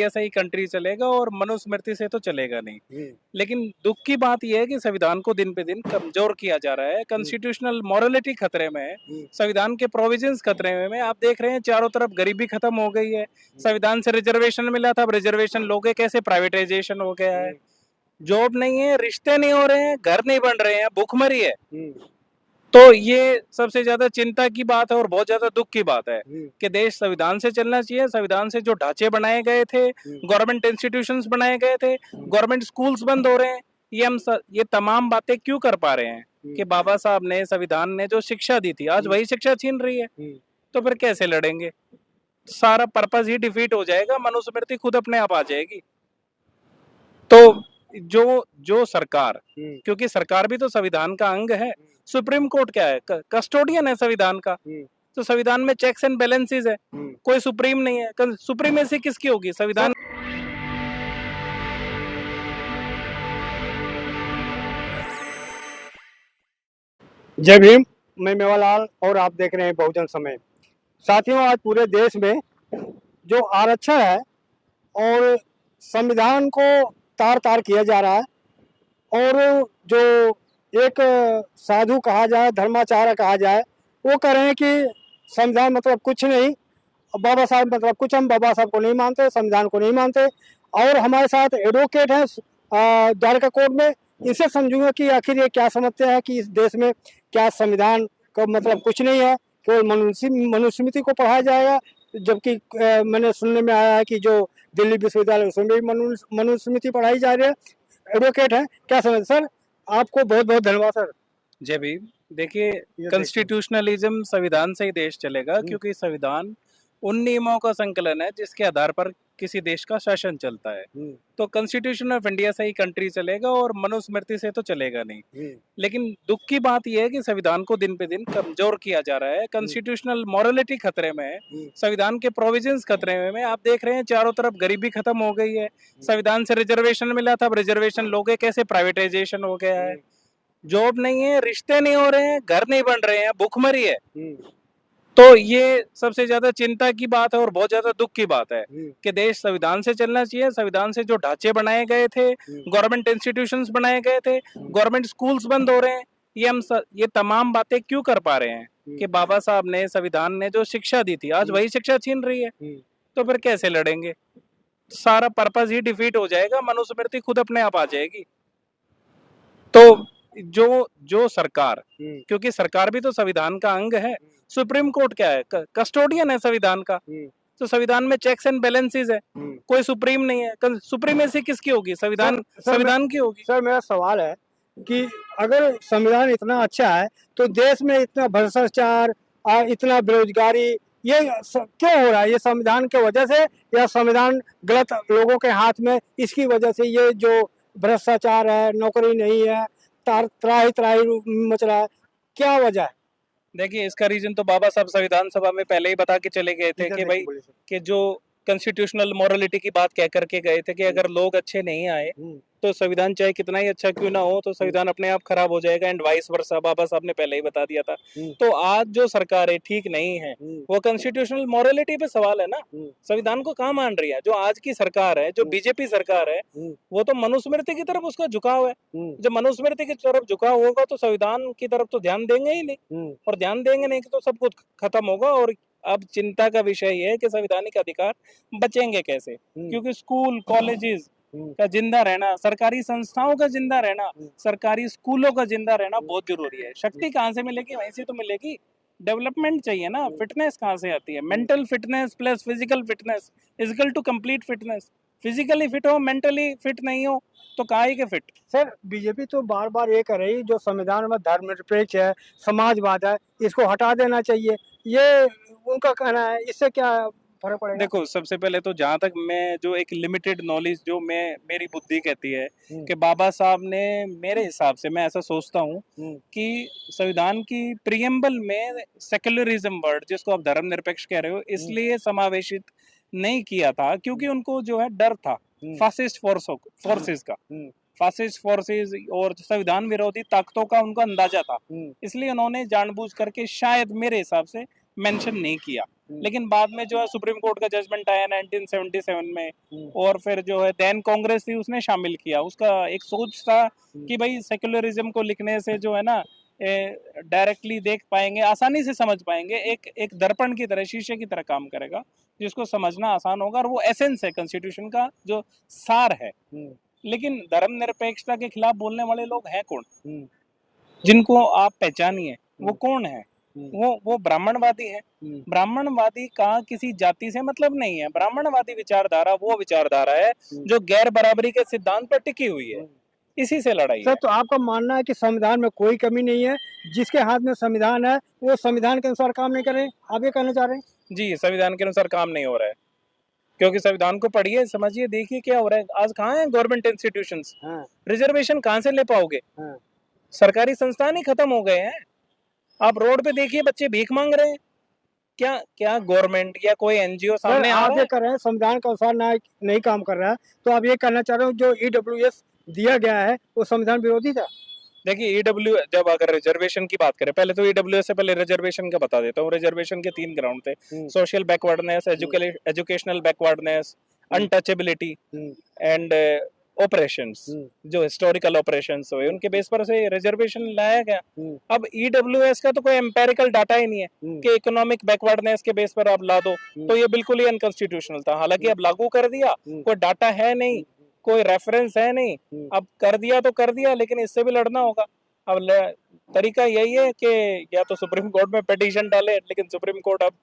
ऐसा ही कंट्री चलेगा और मनुस्मृति से तो चलेगा नहीं। लेकिन दुख की बात यह है कि संविधान को दिन पे दिन कमजोर किया जा रहा है, कॉन्स्टिट्यूशनल मॉरलिटी खतरे में है, संविधान के प्रोविजंस खतरे में। आप देख रहे हैं चारों तरफ गरीबी खत्म हो गई है, संविधान से रिजर्वेशन मिला था, अब रिजर्वेशन लोगे कैसे, प्राइवेटाइजेशन हो गया है, जॉब नहीं है, रिश्ते नहीं हो रहे हैं, घर नहीं बन रहे हैं, भूखमरी है। तो ये सबसे ज्यादा चिंता की बात है और बहुत ज्यादा दुख की बात है कि देश संविधान से चलना चाहिए। संविधान से जो ढांचे बनाए गए थे, गवर्नमेंट इंस्टीट्यूशंस बनाए गए थे, गवर्नमेंट स्कूल्स बंद हो रहे हैं, ये तमाम बातें क्यों कर पा रहे हैं कि बाबा साहब ने, संविधान ने जो शिक्षा दी थी, आज वही शिक्षा छीन रही है। तो फिर कैसे लड़ेंगे? सारा पर्पज ही डिफीट हो जाएगा, मनुस्मृति खुद अपने आप आ जाएगी। तो जो सरकार, क्योंकि सरकार भी तो संविधान का अंग है, सुप्रीम कोर्ट क्या है, कस्टोडियन है संविधान का। तो संविधान में चेक्स एंड बैलेंसेस है, कोई सुप्रीम नहीं है। सुप्रीमेसी किसकी होगी? संविधान। जय भीम। मैं मेवालाल और आप देख रहे हैं बहुजन समय। साथियों, आज पूरे देश में जो आरक्षण है और संविधान को तार तार किया जा रहा है, और जो एक साधु कहा जाए, धर्माचार्य कहा जाए, वो कह रहे हैं कि संविधान मतलब कुछ नहीं, बाबा साहब मतलब कुछ। हम बाबा साहब को नहीं मानते, संविधान को नहीं मानते। और हमारे साथ एडवोकेट हैं द्वारका कोर्ट में, इनसे समझूंगा कि आखिर ये क्या समझते हैं कि इस देश में क्या संविधान का मतलब कुछ नहीं है, केवल मनुस्मृति को पढ़ाया जाएगा। जबकि मैंने सुनने में आया है कि जो दिल्ली विश्वविद्यालय उसमें भी मनुस्मृति पढ़ाई जा रही है। एडवोकेट है, क्या समझ सर? आपको बहुत बहुत धन्यवाद सर। जय भीम। देखिए, कॉन्स्टिट्यूशनलिज्म संविधान से ही देश चलेगा, क्योंकि संविधान उन नियमों का संकलन है जिसके आधार पर किसी देश का शासन चलता है। तो कॉन्स्टिट्यूशन ऑफ इंडिया से ही कंट्री चलेगा और मनुस्मृति से तो चलेगा नहीं। लेकिन दुख की बात यह है कि संविधान को दिन पे दिन कमजोर किया जा रहा है, कॉन्स्टिट्यूशनल मॉरलिटी खतरे में है, संविधान के प्रोविजंस खतरे में। आप देख रहे हैं चारों तरफ गरीबी खत्म हो गई है, संविधान से रिजर्वेशन मिला था, अब रिजर्वेशन लोगे कैसे, प्राइवेटाइजेशन हो गया है, जॉब नहीं है, रिश्ते नहीं हो रहे हैं, घर नहीं बन रहे हैं, भूखमरी है। तो ये सबसे ज्यादा चिंता की बात है और बहुत ज्यादा दुख की बात है कि देश संविधान से चलना चाहिए। संविधान से जो ढांचे बनाए गए थे, गवर्नमेंट इंस्टीट्यूशंस बनाए गए थे, गवर्नमेंट स्कूल्स बंद हो रहे हैं, ये तमाम बातें क्यों कर पा रहे हैं कि बाबा साहब ने, संविधान ने जो शिक्षा दी थी, आज वही शिक्षा छीन रही है। तो फिर कैसे लड़ेंगे? सारा पर्पज ही डिफीट हो जाएगा, मनुस्मृति खुद अपने आप आ जाएगी। तो जो सरकार, क्योंकि सरकार भी तो संविधान का अंग है, सुप्रीम कोर्ट क्या है, कस्टोडियन है संविधान का। तो संविधान में चेक्स एंड बैलेंसेस है, कोई सुप्रीम नहीं है। सुप्रीमेसी किसकी होगी? संविधान की होगी। सर, मेरा सवाल है कि अगर संविधान इतना अच्छा है तो देश में इतना भ्रष्टाचार, इतना बेरोजगारी, ये क्यों हो रहा है? ये संविधान के वजह से या संविधान गलत लोगों के हाथ में, इसकी वजह से ये जो भ्रष्टाचार है, नौकरी नहीं है, त्राही त्राही मच रहा है, क्या वजह है? देखिए, इसका रीजन तो बाबा साहब संविधान सभा में पहले ही बता के चले गए थे कि भाई, कि जो कॉन्स्टिट्यूशनल मॉरलिटी की बात कह करके गए थे कि अगर लोग अच्छे नहीं आए तो संविधान चाहे कितना ही अच्छा क्यों ना हो, तो संविधान अपने आप खराब हो जाएगा, एंड वाइस वर्सा। बाबा साहब ने पहले ही बता दिया था। तो आज जो सरकार है ठीक नहीं है, वो कॉन्स्टिट्यूशनल मॉरलिटी पे सवाल है ना। संविधान को कहाँ मान रही है? जो आज की सरकार है, जो बीजेपी सरकार है, वो तो मनुस्मृति की तरफ उसका झुकाव है। जब मनुस्मृति की तरफ झुकाव होगा तो संविधान की तरफ तो ध्यान देंगे ही नहीं, और ध्यान देंगे नहीं तो सब कुछ खत्म होगा। और अब चिंता का विषय यह है कि संवैधानिक अधिकार बचेंगे कैसे, क्योंकि स्कूल कॉलेजेस का जिंदा रहना, सरकारी संस्थाओं का जिंदा रहना, सरकारी स्कूलों का जिंदा रहना बहुत जरूरी है। शक्ति कहाँ से मिलेगी? वहीं से तो मिलेगी। डेवलपमेंट चाहिए ना, फिटनेस कहाँ से आती है? Mental fitness plus physical fitness is equal to complete fitness. Physically fit हो, मेंटली फिट नहीं हो तो काहे के फिट? सर, बीजेपी तो बार बार ये कर रही, जो संविधान में धर्मनिरपेक्ष है, समाजवाद है, इसको हटा देना चाहिए, ये उनका कहना है। इससे क्या फर्क पड़ेगा? देखो, सबसे पहले तो जहां तक मैं, जो एक लिमिटेड नॉलेज जो मेरी बुद्धि कहती है कि बाबा साहब ने, मेरे हिसाब से मैं ऐसा सोचता हूँ कि संविधान की प्रियम्बल में सेक्युलरिज्म वर्ड, जिसको आप धर्मनिरपेक्ष कह रहे हो, इसलिए समावेशित नहीं किया था क्योंकि उनको जो है डर था फासिस्ट फोर्सेस का, फासिस्ट फोर्सेस और संविधान विरोधी ताकतों का उनको अंदाजा था। इसलिए उन्होंने जानबूझ करके शायद मेरे हिसाब से मेंशन नहीं किया। लेकिन बाद में जो है सुप्रीम कोर्ट का जजमेंट आया 1977 में, और फिर जो है देन कांग्रेस थी उसने शामिल किया। उसका एक सोच था कि भाई सेक्युलरिज्म को लिखने से जो है ना डायरेक्टली देख पाएंगे, आसानी से समझ पाएंगे, एक दर्पण की तरह, शीशे की तरह काम करेगा, जिसको समझना आसान होगा, और वो एसेंस है कॉन्स्टिट्यूशन का, जो सार है। लेकिन धर्मनिरपेक्षता के खिलाफ बोलने वाले लोग हैं कौन, जिनको आप पहचानिए वो कौन है? वो ब्राह्मणवादी है। ब्राह्मणवादी का किसी जाति से मतलब नहीं है। ब्राह्मणवादी विचारधारा वो विचारधारा है जो गैर बराबरी के सिद्धांत पर टिकी हुई है, इसी से लड़ाई सर है। तो आपका मानना है कि संविधान में कोई कमी नहीं है, जिसके हाथ में संविधान है वो संविधान के अनुसार काम नहीं करे, आप ये कहना चाह रहे हैं? जी, संविधान के अनुसार काम नहीं हो रहा है, क्योंकि संविधान को पढ़िए, समझिए, देखिए क्या हो रहा है। आज कहाँ है गवर्नमेंट इंस्टीट्यूशंस? रिजर्वेशन कहाँ से ले पाओगे? सरकारी संस्थान ही खत्म हो गए हैं। आप रोड पे देखिए, बच्चे भीख मांग रहे हैं। क्या क्या गवर्नमेंट या कोई एनजीओ सामने आ आप रहा ये है? कर रहे हैं संविधान के अनुसार नहीं काम कर रहा है, तो आप ये कहना चाह रहे हो जो ईडब्ल्यूएस दिया गया है वो संविधान विरोधी था? देखिए, ईडब्ल्यू जब अगर रिजर्वेशन की बात करें, पहले तो ईडब्ल्यू से पहले रिजर्वेशन का बता देता हूँ। रिजर्वेशन के 3 ग्राउंड थे: social backwardness, educational backwardness, untouchability and operations. जो हिस्टोरिकल ऑपरेशंस हुए उनके बेस पर से रिजर्वेशन लाया गया। अब ईडब्ल्यूएस का तो कोई एम्पेरिकल डाटा ही नहीं है कि इकोनॉमिक बैकवर्डनेस के बेस पर आप ला दो, तो ये बिल्कुल ही अनकॉन्स्टिट्यूशनल था। हालांकि अब लागू कर दिया, कोई डाटा है नहीं, कोई रेफरेंस है नहीं, अब कर दिया तो कर दिया, लेकिन इससे भी लड़ना होगा। अब तरीका यही है कि या तो सुप्रीम कोर्ट में पिटीशन डाले, लेकिन सुप्रीम कोर्ट अब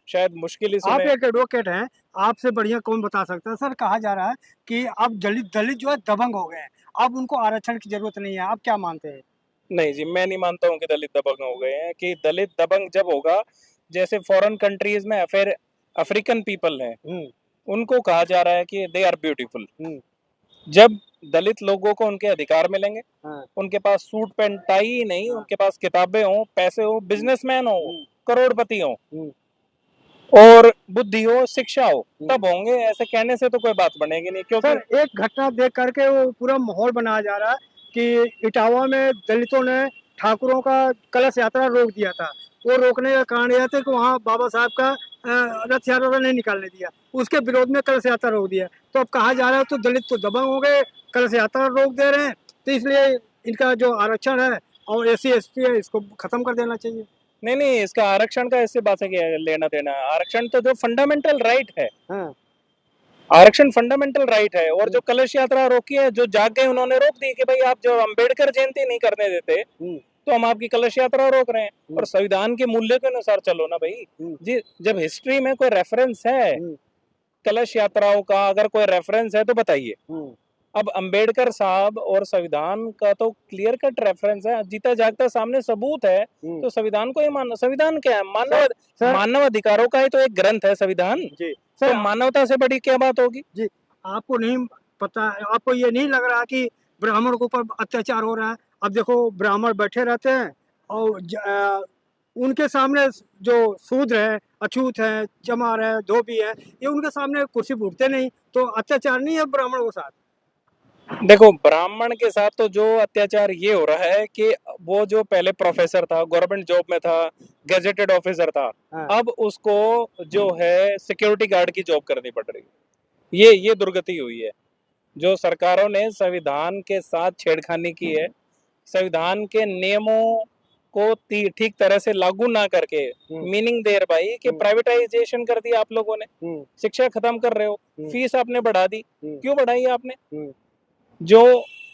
शायद मुश्किल ही आप सुने। एक एडवोकेट हैं, आपसे बढ़िया कौन बता सकता है? सर कहा जा रहा है कि अब दलित दलित जो है दबंग हो गए हैं, अब उनको आरक्षण की जरूरत नहीं है, आप क्या मानते हैं? नहीं जी, मैं नहीं मानता हूँ कि दलित दबंग हो गए हैं। कि दलित दबंग जब होगा, जैसे फॉरेन कंट्रीज में फिर अफ्रीकन पीपल हैं, उनको कहा जा रहा है कि दे आर ब्यूटीफुल। जब दलित लोगों को उनके अधिकार मिलेंगे, उनके पास सूट पैंट टाई ही नहीं, उनके पास किताबें हो, पैसे हो, बिजनेसमैन हो, करोड़पति हो, और बुद्धि हो, शिक्षा हो, तब होंगे। ऐसे कहने से तो कोई बात बनेगी नहीं। क्योंकि सर एक घटना देख करके वो पूरा माहौल बनाया जा रहा है कि इटावा में दलितों ने ठाकुरों का कलश यात्रा रोक दिया था। वो रोकने का कारण यह था कि वहाँ बाबा साहब का रथ यात्रा नहीं निकालने दिया, उसके विरोध में कलश यात्रा रोक दिया। तो अब कहा जा रहा है तो दलित तो दबंग हो गए, कलश यात्रा रोक दे रहे हैं, तो इसलिए इनका जो आरक्षण है और एससी एसटी है इसको खत्म कर देना चाहिए। नहीं, इसका आरक्षण का इससे बात है क्या लेना देना? आरक्षण तो जो फंडामेंटल राइट है, आरक्षण फंडामेंटल राइट है। और जो कलश यात्रा रोकी है, जो जाग गए उन्होंने रोक दी कि भाई आप जो अंबेडकर जयंती नहीं करने देते, तो हम आपकी कलश यात्रा रोक रहे हैं। और संविधान के मूल्य के अनुसार चलो ना भाई जी। जब हिस्ट्री में कोई रेफरेंस है कलश यात्राओं का, अगर कोई रेफरेंस है तो बताइए। अब अंबेडकर साहब और संविधान का तो क्लियर कट रेफरेंस है, जीता जागता सामने सबूत है, तो संविधान को ही मानना। संविधान क्या है? मानव अधिकारों का ही तो एक ग्रंथ है संविधान। तो मानवता से बड़ी क्या बात होगी? जी, आपको नहीं पता, आपको ये नहीं लग रहा कि ब्राह्मण के ऊपर अत्याचार हो रहा है? अब देखो ब्राह्मण बैठे रहते हैं और उनके सामने जो शूद्र है, अछूत है, चमार है, धोबी है, ये उनके सामने कुर्सी पर उठते नहीं, तो अत्याचार नहीं है ब्राह्मण के साथ? देखो, ब्राह्मण के साथ तो जो अत्याचार ये हो रहा है कि वो जो पहले प्रोफेसर था, गवर्नमेंट जॉब में था, गेजेटेड ऑफिसर था, अब उसको जो है सिक्योरिटी गार्ड की जॉब करनी पड़ रही है। ये दुर्गति हुई है। जो सरकारों ने संविधान के साथ छेड़खानी की है, संविधान के नियमों को ठीक तरह से लागू ना करके मीनिंग दे रहे भाई कि प्राइवेटाइजेशन कर दिया आप लोगों ने, शिक्षा खत्म कर रहे हो, फीस आपने बढ़ा दी। क्यों बढ़ाई आपने? जो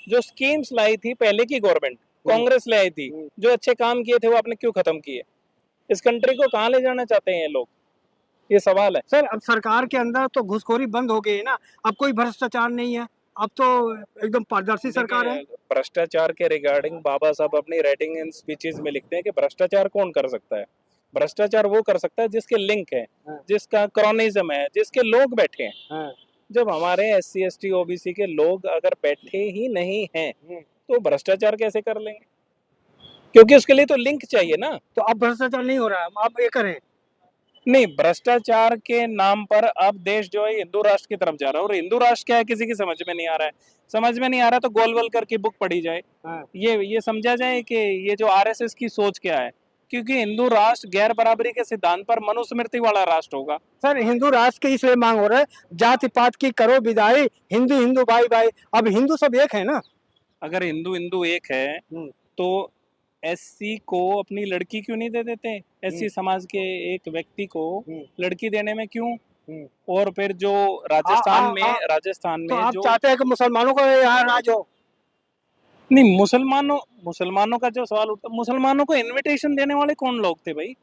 जो स्कीम्स लाई थी पहले की गवर्नमेंट, कांग्रेस ले आई थी, जो अच्छे काम किए थे वो आपने क्यों खत्म किए? इस कंट्री को कहाँ ले जाना चाहते हैं ये लोग? ये सवाल है। सर अब सरकार के अंदर तो घुसखोरी बंद हो गई है ना, अब कोई भ्रष्टाचार नहीं है, अब तो एकदम पारदर्शी सरकार है। भ्रष्टाचार के रिगार्डिंग बाबा साहब अपनी राइटिंग इन स्पीचेस में लिखते हैं कि भ्रष्टाचार कौन कर सकता है? भ्रष्टाचार वो कर सकता है जिसके लिंक है, जिसका क्रॉनिज्म है, जिसके लोग बैठे हैं। जब हमारे SC ST OBC के लोग अगर बैठे ही नहीं हैं, तो भ्रष्टाचार कैसे कर लेंगे? क्योंकि उसके लिए तो लिंक चाहिए ना। तो अब भ्रष्टाचार नहीं हो रहा है, आप ये करें? नहीं, भ्रष्टाचार के नाम पर अब देश जो है हिंदू राष्ट्र की तरफ जा रहा है। और हिंदू राष्ट्र क्या है किसी की समझ में नहीं आ रहा है। समझ में नहीं आ रहा तो गोलवलकर की बुक पढ़ी जाए, ये समझा जाए कि ये जो RSS की सोच क्या है। क्योंकि हिंदू राष्ट्र गैर बराबरी के सिद्धांत पर मनुस्मृति वाला राष्ट्र होगा। सर हिंदू राष्ट्र की इसलिए मांग हो रहा है, जाति पात की करो विदाई, हिंदू हिंदू भाई भाई। अब हिंदू सब एक है ना। अगर हिंदू हिंदू एक है तो एससी को अपनी लड़की क्यों नहीं दे देते? एससी समाज के एक व्यक्ति को लड़की देने में क्यों? और फिर जो राजस्थान तो में आप जो चाहते हैं कि मुसलमानों को यहाँ राज हो? नहीं, मुसलमानों का जो सवाल उठता, मुसलमानों को इनविटेशन देने वाले कौन लोग थे भाई?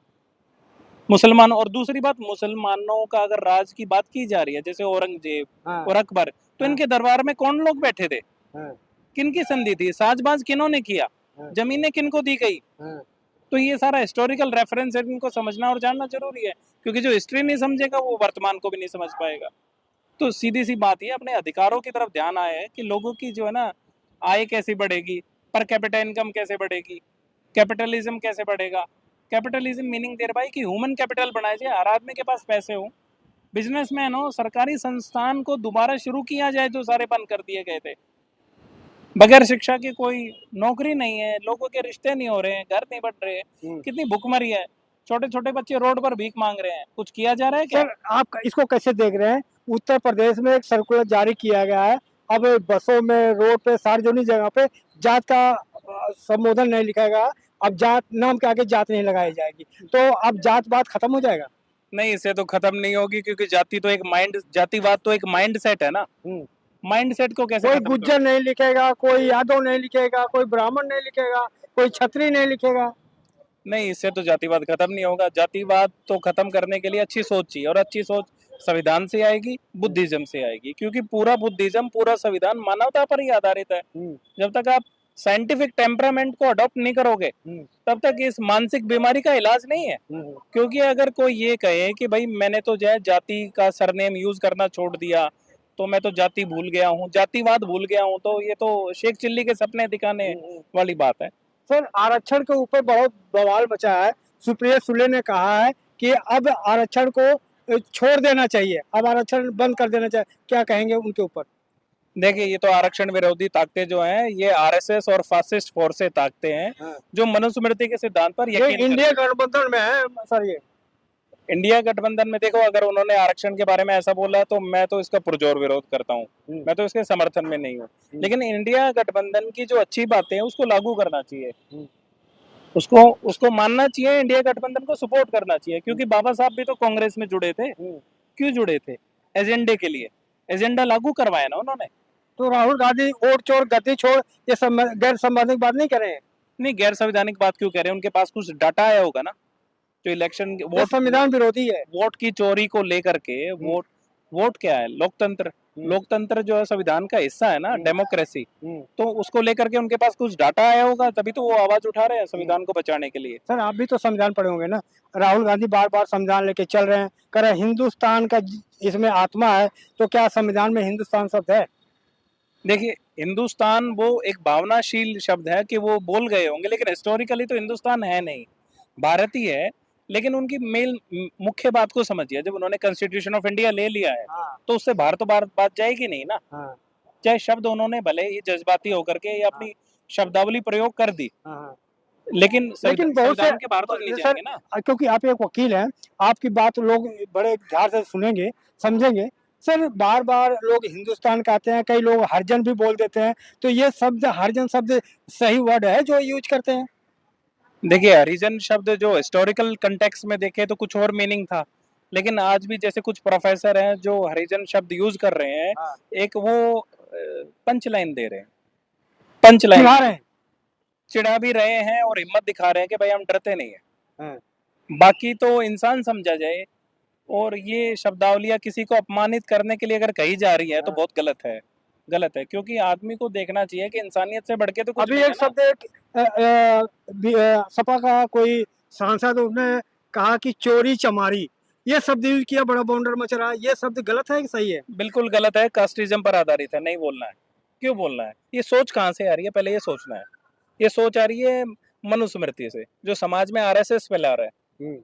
मुसलमानों, और दूसरी बात, मुसलमानों का अगर राज की बात की जा रही है, जैसे औरंगजेब और अकबर, तो इनके दरबार में कौन लोग बैठे थे? किनकी संधि थी? साजबाज किन्होंने किया? जमीनें किनको दी गई? तो ये सारा हिस्टोरिकल रेफरेंस है, इनको समझना और जानना जरूरी है, क्योंकि जो हिस्ट्री नहीं समझेगा वो वर्तमान को भी नहीं समझ पाएगा। तो सीधी सी बात ये अपने अधिकारों की तरफ ध्यान आया है कि लोगों की जो है ना आय कैसे बढ़ेगी, पर कैपिटा इनकम कैसे बढ़ेगी, कैपिटलिज्म कैसे बढ़ेगा। कैपिटलिज्म मीनिंग दे रहा भाई कि ह्यूमन कैपिटल बनाया जाए, हर आदमी के पास पैसे हो, बिजनेसमैन हो, सरकारी संस्थान को दोबारा शुरू किया जाए जो सारे बंद कर दिए गए थे। बगैर शिक्षा की कोई नौकरी नहीं है, लोगों के रिश्ते नहीं हो रहे हैं, घर नहीं बढ़ रहे हैं, कितनी भुखमरी है, छोटे छोटे बच्चे रोड पर भीख मांग रहे हैं। कुछ किया जा रहा है क्या? सर आप इसको कैसे देख रहे हैं? उत्तर प्रदेश में एक सर्कुलर जारी किया गया है, अब बसों में, रोड पे, सार्वजनिक जगह पे जात का संबोधन नहीं लिखा गया। अब जात नाम के आगे जात नहीं लगाई जाएगी, तो अब जात बात खत्म हो जाएगा? नहीं, इसे तो खत्म नहीं होगी, क्योंकि जातिवाद तो एक माइंड सेट है ना। माइंड सेट को कैसे कोई खत्म गुज्जर नहीं लिखेगा, कोई यादव नहीं लिखेगा, कोई ब्राह्मण नहीं लिखेगा, कोई छत्री नहीं लिखेगा। नहीं, इससे तो जातिवाद खत्म नहीं होगा। जातिवाद तो खत्म करने के लिए अच्छी सोच चाहिए, और अच्छी सोच संविधान से आएगी, बुद्धिज्म से आएगी, क्योंकि पूरा बुद्धिज्म, पूरा संविधान मानवता पर ही आधारित है। जब तक आप साइंटिफिक टेम्परामेंट को अडॉप्ट नहीं करोगे तब तक इस मानसिक बीमारी का इलाज नहीं है। क्योंकि अगर कोई ये कहे कि भाई मैंने तो जो है जाति का सरनेम यूज करना छोड़ दिया, तो मैं तो जाति भूल गया हूँ, जातिवाद भूल गया हूँ, तो ये तो शेख चिल्ली के सपने दिखाने वाली बात है। सर आरक्षण के ऊपर बहुत बवाल मचा है। सुप्रिया सुले ने कहा है कि अब आरक्षण को छोड़ देना चाहिए, अब आरक्षण बंद कर देना चाहिए। क्या कहेंगे उनके ऊपर? देखिए, ये तो आरक्षण विरोधी ताकतें जो हैं, ये आरएसएस और फासिस्ट फोर्सें ताकतें हैं जो मनुस्मृति के सिद्धांत पर यकीन इंडिया गठबंधन में है सर ये। इंडिया गठबंधन में देखो, अगर उन्होंने आरक्षण के बारे में ऐसा बोला तो मैं तो इसका पुरजोर विरोध करता हूँ, मैं तो इसके समर्थन में नहीं हूँ। लेकिन इंडिया गठबंधन की जो अच्छी बातें हैं उसको लागू करना चाहिए, उसको मानना चाहिए, इंडिया गठबंधन को सपोर्ट करना चाहिए, क्योंकि बाबा साहब भी तो कांग्रेस में जुड़े थे। क्यों जुड़े थे? एजेंडे के लिए, एजेंडा लागू करवाया ना उन्होंने। तो राहुल गांधी वोट चोर गद्दी छोड़ ये गैर संवैधानिक बात नहीं कर रहे हैं? नहीं, गैर संवैधानिक बात क्यों कह रहे हैं? उनके पास कुछ डाटा आया होगा ना, जो इलेक्शन वोट संविधान विरोधी है। वोट की चोरी को लेकर के, वोट क्या है? लोकतंत्र, लोकतंत्र जो है संविधान का हिस्सा है ना, डेमोक्रेसी, तो उसको लेकर के उनके पास कुछ डाटा आया होगा, तभी तो वो आवाज उठा रहे हैं संविधान को बचाने के लिए। सर आप भी तो संविधान पढ़े होंगे ना। राहुल गांधी बार बार संविधान लेके चल रहे हैं, कह रहे हिंदुस्तान का इसमें आत्मा है, तो क्या संविधान में हिंदुस्तान शब्द है? देखिए, हिंदुस्तान वो एक भावनाशील शब्द है कि वो बोल गए होंगे, लेकिन हिस्टोरिकली तो हिंदुस्तान है नहीं, भारत ही है। लेकिन उनकी मुख्य बात को समझिए, जब उन्होंने कॉन्स्टिट्यूशन ऑफ इंडिया ले लिया है तो उससे बाहर तो बात जाएगी नहीं ना। चाहे शब्द उन्होंने भले ही जज्बाती होकर के या अपनी शब्दावली प्रयोग कर दी, लेकिन बहुत से के बाहर तो नहीं जाएंगे ना। क्योंकि आप एक वकील हैं, आपकी बात लोग बड़े ध्यान से सुनेंगे, समझेंगे। सर बार बार लोग हिंदुस्तान कहते हैं, कई लोग हरिजन भी बोल देते हैं, तो ये शब्द हरिजन शब्द सही वर्ड है जो यूज करते हैं? देखिए, हरिजन शब्द जो हिस्टोरिकल कंटेक्स्ट में देखे तो कुछ और मीनिंग था, लेकिन आज भी जैसे कुछ प्रोफेसर हैं जो हरिजन शब्द यूज कर रहे हैं, एक वो पंच लाइन दे रहे हैं, पंच लाइन चिढ़ा भी रहे हैं और हिम्मत दिखा रहे हैं कि भाई हम डरते नहीं है। बाकी तो इंसान समझा जाए, और ये शब्दावलियां किसी को अपमानित करने के लिए अगर कही जा रही है तो बहुत गलत है, क्योंकि आदमी को देखना चाहिए कि इंसानियत से बढ़ के तो कुछ अभी एक शब्द सपा का कोई सांसद, उसने कहा कि चोरी चमारी, ये शब्द यूज किया, बड़ा बाउंडर मच रहा है। ये शब्द गलत है कि सही है? बिल्कुल गलत है, कास्टिज्म पर आधारित है, नहीं बोलना है। क्यों बोलना है? ये सोच कहाँ से आ रही है? पहले ये सोचना है। ये सोच आ रही है मनुस्मृति से, जो समाज में आरएसएस फैला रहा है।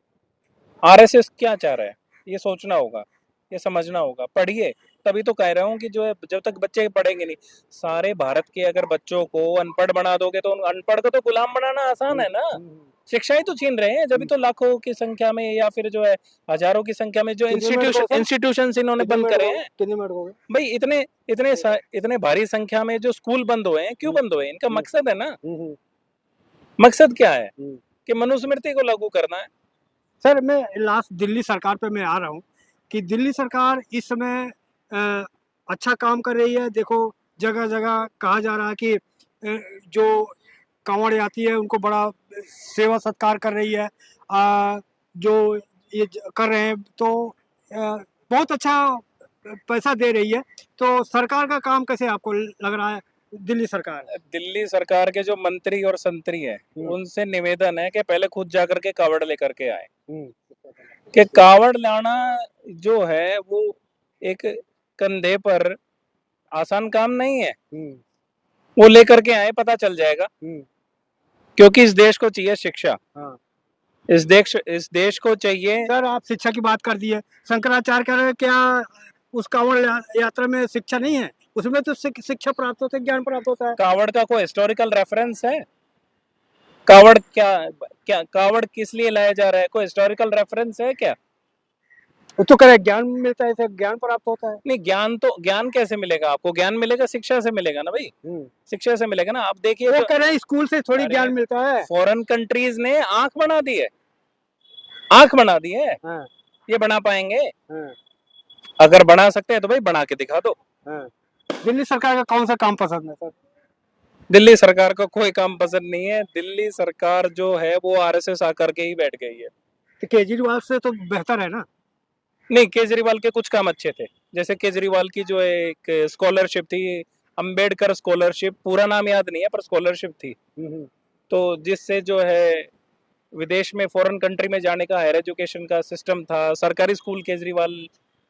आरएसएस क्या चाह रहा है, ये सोचना होगा, ये समझना होगा। पढ़िए, तभी तो कह रहा हूँ कि जो है, जब तक बच्चे पढ़ेंगे नहीं, सारे भारत के अगर बच्चों को अनपढ़ बना दोगे तो अनपढ़ को तो गुलाम बनाना आसान है ना। शिक्षा ही तो छीन रहे हैं, जब तो लाखों की संख्या में या फिर जो है हजारों की संख्या में जो इंस्टीट्यूशंस इन्होंने बंद करे हैं। कितने मिनट हो गए भाई इतने भारी संख्या में जो स्कूल बंद हुए हैं, क्यों बंद हुए हैं? इनका मकसद है ना, मकसद क्या है कि मनुस्मृति को लागू करना है। सर मैं लास्ट दिल्ली सरकार पे मैं आ रहा हूँ कि दिल्ली सरकार इस समय अच्छा काम कर रही है। देखो जगह जगह कहा जा रहा है कि जो कांवड़ यात्री है उनको बड़ा सेवा सत्कार कर रही है। जो ये कर रहे हैं तो बहुत अच्छा पैसा दे रही है। तो सरकार का काम कैसे आपको लग रहा है? दिल्ली सरकार के जो मंत्री और संतरी हैं, उनसे निवेदन है कि पहले खुद जाकर के कावड़ लेकर के आए। कि कावड़ लाना जो है वो एक कंधे पर आसान काम नहीं है। वो लेकर के आए, पता चल जाएगा। क्योंकि इस देश को चाहिए शिक्षा। हाँ। इस देश को चाहिए। सर आप शिक्षा की बात कर दी है, शंकराचार्य कह रहे हैं क्या उस कावड़ यात्रा में शिक्षा नहीं है? उसमें तो शिक्षा प्राप्त होता है, ज्ञान प्राप्त होता है। कावड़ का कोई हिस्टोरिकल रेफरेंस है? कावड़ क्या कावड़ किस लिए लाया जा रहा है? कोई हिस्टोरिकल रेफरेंस है क्या? वो तो कह रहे ज्ञान मिलता है, ज्ञान प्राप्त होता है। नहीं, ज्ञान कैसे मिलेगा आपको? ज्ञान मिलेगा शिक्षा से मिलेगा ना भाई। शिक्षा से मिलेगा ना। आप देखिए वो कह रहे हैं स्कूल से थोड़ी ज्ञान मिलता है। फॉरेन कंट्रीज ने आंख बना दी है, आंख बना दी है। हाँ। ये बना पाएंगे? हाँ। अगर बना सकते हैं तो भाई बना के दिखा दो। हाँ। दिल्ली सरकार का कौन सा काम पसंद है सर? दिल्ली सरकार को कोई काम पसंद नहीं है। दिल्ली सरकार जो है वो आरएसएस आकर के ही बैठ गई है। तो केजरीवाल से तो बेहतर है ना? नहीं, केजरीवाल के कुछ काम अच्छे थे। जैसे केजरीवाल की जो एक स्कॉलरशिप थी, अंबेडकर स्कॉलरशिप, पूरा नाम याद नहीं है पर स्कॉलरशिप थी, तो जिससे जो है विदेश में फॉरेन कंट्री में जाने का हायर एजुकेशन का सिस्टम था। सरकारी स्कूल केजरीवाल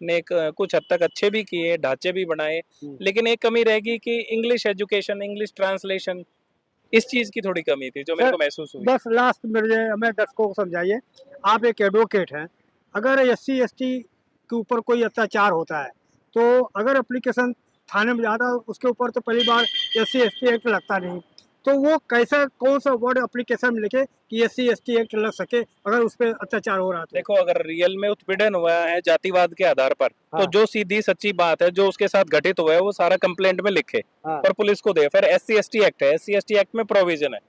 ने कुछ हद तक अच्छे भी किए, ढांचे भी बनाए, लेकिन एक कमी रहेगी कि इंग्लिश एजुकेशन, इंग्लिश ट्रांसलेशन, इस चीज की थोड़ी कमी थी जो मेरे को महसूस हुई। बस लास्ट में दर्शकों को समझाइए, आप एक एडवोकेट हैं, अगर SC/ST के ऊपर कोई अत्याचार होता है तो अगर एप्लीकेशन थाने में जाता है उसके ऊपर तो पहली बार SC/ST एक्ट लगता नहीं, तो वो कैसा कौन सा वर्ड एप्लीकेशन में लिखे कि SC/ST एक्ट लग सके अगर उस पर अत्याचार हो रहा है? देखो अगर रियल में उत्पीड़न हुआ है जातिवाद के आधार पर, हाँ। तो जो सीधी सच्ची बात है जो उसके साथ घटित हुआ है वो सारा कंप्लेंट में लिखे। हाँ। और पुलिस को दे। फिर SC/ST एक्ट है, SC/ST एक्ट में प्रोविजन है।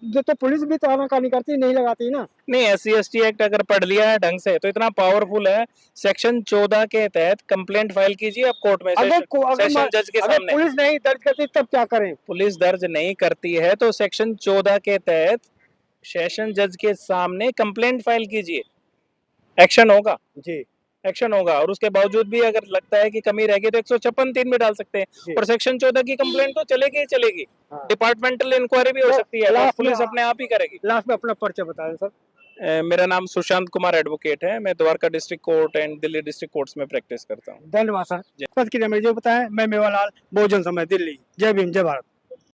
जो तो पुलिस भी तो आनाकानी करती नहीं लगाती ना। नहीं, SC/ST एक्ट अगर पढ़ लिया है ढंग से तो इतना पावरफुल है। सेक्शन 14 के तहत कंप्लेंट फाइल कीजिए आप कोर्ट में, सेशन जज के सामने। पुलिस नहीं दर्ज करती तब क्या करें? पुलिस दर्ज नहीं करती है तो सेक्शन 14 के तहत सेशन जज के सामने कंप्लेंट फाइल कीजिए, एक्शन होगा जी, एक्शन होगा। और उसके बावजूद भी अगर लगता है कि कमी रहेगी तो 156(3) में डाल सकते हैं। और सेक्शन 14 की कंप्लेंट तो चलेगी ही चलेगी। हाँ। डिपार्टमेंटल इंक्वायरी भी हो सकती है, पुलिस अपने आप ही करेगी। लास्ट में अपना परिचय बताएं सर। मेरा नाम सुशांत कुमार एडवोकेट है। मैं Dwarka district court and Delhi district courts में प्रैक्टिस करता हूँ। धन्यवाद सर। पद की जो बताएं, मैं मेवालाल, बहुजन समाज, दिल्ली। जय भीम, जय भारत।